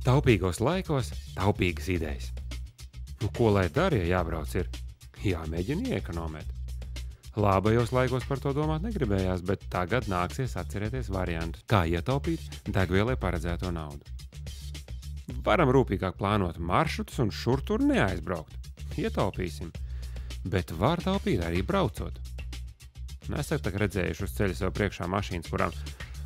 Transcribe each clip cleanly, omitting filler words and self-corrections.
Taupīgos laikos taupīgas idejas. Ko lai dara, ja jābrauc ir? Jāmēģina iekonomēt. Labajos laikos par to domāt negribējās, bet tagad nāksies atcerēties variantus, kā ietaupīt degvielai paredzēto naudu. Varam rūpīgāk plānot maršrutus un šur tur neaizbraukt. Ietaupīsim, bet var taupīt arī braucot. Nesat tak redzējuši uz ceļa sev priekšā mašīnas, kurām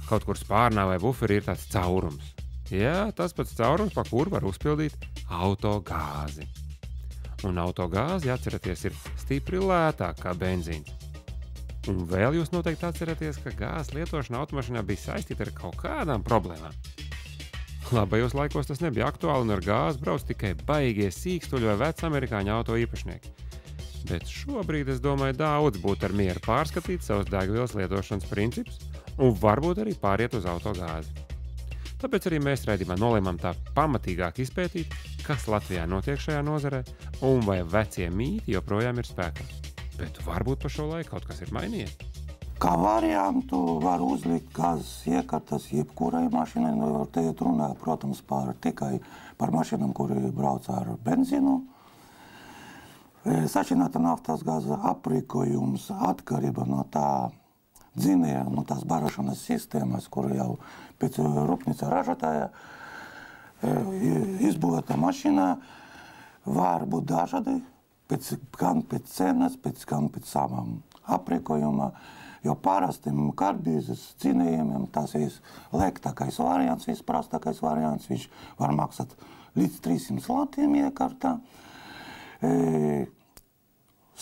kaut kur spārnā vai buferī ir tāds caurums. Jā, tas pats caurums, pa kuru var uzpildīt autogāzi. Un autogāzi, atceraties, ir stipri lētāk kā benzīns. Un vēl jūs noteikti atceraties, ka gāzes lietošana automašīnā bija saistīta ar kaut kādām problēmām. Labajos laikos tas nebija aktuāli un ar gāzi brauc tikai baigie sīkstuļi vai veci amerikāņu auto īpašnieki. Bet šobrīd, es domāju, daudz būtu ar mieru pārskatīt savus degvielas lietošanas principus un varbūt arī pāriet uz autogāzi. Tāpēc arī mēs raidījumā nolēmām tā pamatīgāk izpētīt, kas Latvijā notiek šajā nozarē un vai vecie mīti joprojām ir spēkā. Bet varbūt pa šo laiku kaut kas ir mainījies. Kā variantu var uzlikt gāzes iekartas jebkurai mašīnai. Te iet runā, protams, tikai par mašīnām, kuri brauc ar benzīnu. Sašķidrināta naftas gāzes aprīkojums atkarība no tā dzinēja, no tās barošanas sistēmas, kuru jau pēc rūpnīca ražotāja izbūvēta mašīna, var būt dažādi, gan pēc cenas, gan pēc samām aprīkojuma. Jo parastim karbīzes dzinējumiem tas ir lētākais variants, visprastākais variants. Viņš var maksāt līdz 300 latiem iekartā.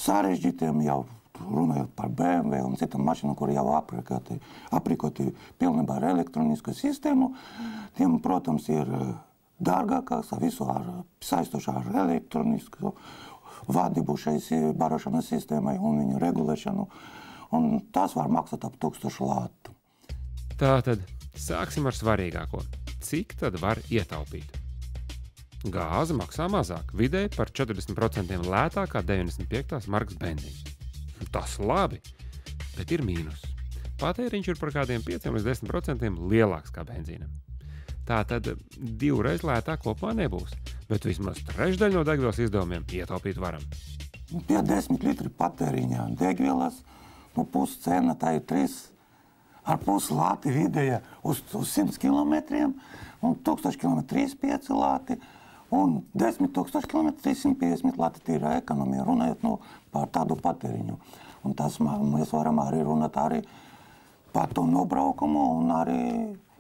Sarežģītiem jau runājot par BMW un citām mašīnām, kur jau aprīkoti pilnībā ar elektronisku sistēmu, tiem, protams, ir dārgākās, visu saistošā ar elektronisku vadību šai barošanas sistēmai un viņu regulēšanu. Un tas var maksāt ap 1000 latu. Tātad sāksim ar svarīgāko. Cik tad var ietaupīt? Gāze maksā mazāk, vidēji par 40% lētāk kā 95. markas benzīns. Tas labi, bet ir mīnus. Patēriņš ir par kādiem 5 līdz 10% lielāks kā benzīnam. Tātad 2 reizes lētāk kopumā nebūs, bet vismaz trešdaļu no degvielas izdevumiem ietaupīt varam. Pie 10 litri patēriņā degvielas, puscena tā ir 3,5 lati vidēja uz 100 kilometriem, un 1000 km 3,5 lati, un 10 000 km 350 lati tīra ekonomija, runājot par tādu patēriņu. Un tas mēs varam arī runāt arī par to nobraukumu, un arī,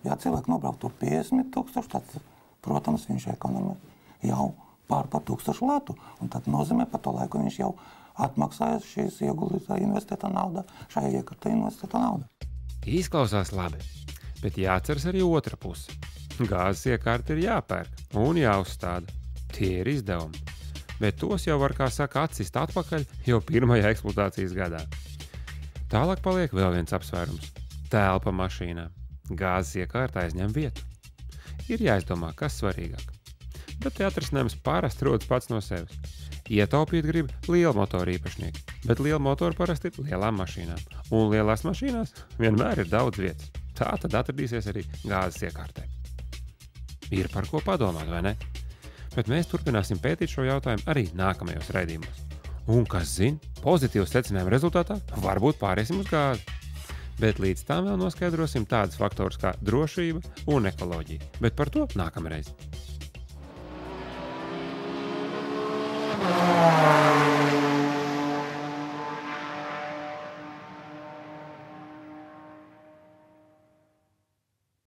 ja cilvēki nobrauktu 50 000, tad, protams, viņš ekonomē jau pār 1000 latu, un tad nozīmē par to laiku viņš jau atmaksājas šīs ieguldītā investētā nauda, šajā iekartā investētā nauda. Izklausās labi, bet jāatceras arī otra puse. Gāzes iekārta ir jāpērk un jāuzstāda. Tie ir izdevumi, bet tos jau var, kā saka, atsist atpakaļ jau pirmajā eksploatācijas gadā. Tālāk paliek vēl viens apsvērums – telpa mašīnā. Gāzes iekārta aizņem vietu. Ir jāizdomā, kas svarīgāk. Bet te atrisinājums parasti rodas pats no sevis. Ietaupīt grib liela motora īpašnieki, bet liela motora parasti ir lielām mašīnām. Un lielās mašīnās vienmēr ir daudz vietas. Tā tad atradīsies arī gāzes iekārtē. Ir par ko padomāt, vai ne? Bet mēs turpināsim pētīt šo jautājumu arī nākamajos raidījumos. Un, kas zina, pozitīvs secinājuma rezultātā varbūt pāriesim uz gāzi. Bet līdz tam vēl noskaidrosim tādus faktorus kā drošība un ekoloģija. Bet par to nākamreiz.